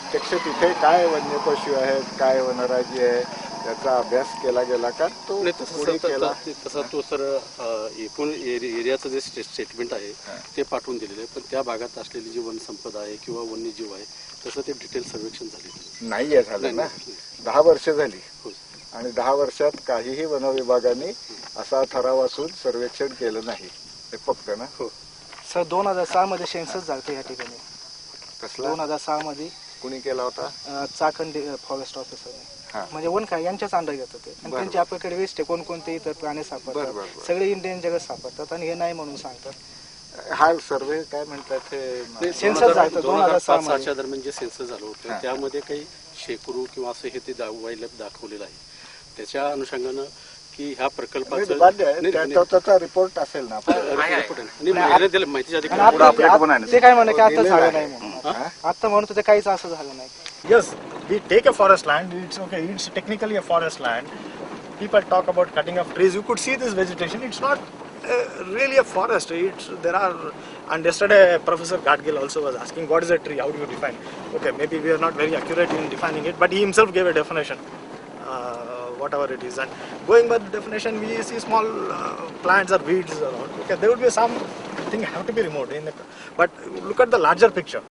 प्रत्यक्ष तिथे काय वन्यपशु आहेत, काय वनराजी आहे त्याचा अभ्यास केला गेला का तो पुढे केला? तसा तो सर एकूण एरियाचं जे स्टेटमेंट आहे ते पाठवून दिलेलं आहे, पण त्या भागात असलेली जी वनसंपदा आहे किंवा वन्यजीव आहे तसं ते डिटेल सर्वेक्षण झालेलं नाहीये झालं ना. 10 वर्ष झाली आणि 10 वर्षात काहीही वन विभागाने असा ठराव असून सर्वेक्षण केलं नाही. हे फक्त ना. हो सर 2006 मध्ये सेन्सस झालं या ठिकाणी. कसला? 2006 मध्ये कुणी केला होता? चाकंडी फॉरेस्ट ऑफिसरने. म्हणजे वन काय यांच्याच अंडर घेतात ते आणि त्यांची आपल्याकडे वेस्ट आहे. कोणकोणते इतर प्राणी सापडतात, सगळे इंडियन जगत सापडतात आणि हे नाही म्हणून सांगतात. हा सर्वे काय म्हणतात हे सेन्सस झालं 2005-06 दरम्यान जे सेन्सस झालं होतं त्यामध्ये काही शेकरू किंवा असं हे ते वाईल्ड दाखवलेलं आहे. त्याच्या अनुषंगानं की ह्या प्रकल्पाचं त्याचा रिपोर्ट असेल ना. माहितीच्या अधिकारी ते काय म्हणणं की आता झालं नाही म्हणून. आता म्हणून ते काहीच असं झालं नाही. Yes, we take a forest land, it's okay, it's technically a forest land. People talk about cutting of trees, you could see this vegetation, it's not really a forest. There are, and yesterday Professor Gadgil also was asking what is a tree, how do you define? Okay, maybe we are not very accurate in defining it, but he himself gave a definition, whatever it is. And going by the definition, we see small plants or weeds around. Okay, there would be something have to be removed, but look at the larger picture.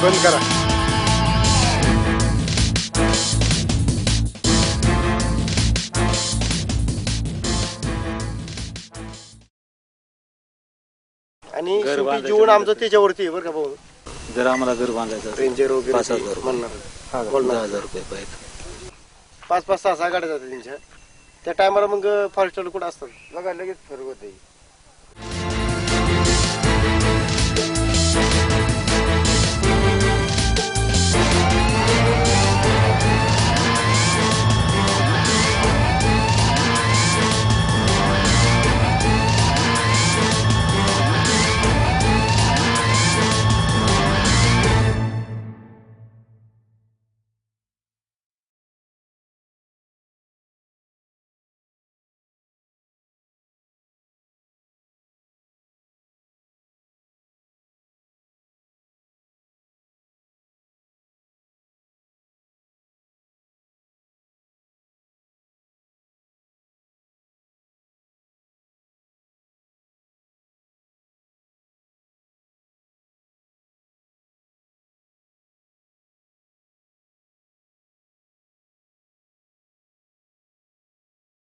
बंद करा. आणि जीवन आमचं त्याच्यावरती आहे बरं का भाऊ. जर आम्हाला घर बांधायचं रेंजर वगैरे 5,000 म्हणणार 10,000 रुपये पाहिजे. 5-5-6 गाड्या जातात त्यांच्या त्या टायमाला. मग फॉरेस्टर कुठं असतात बघा लगेच फरक होते.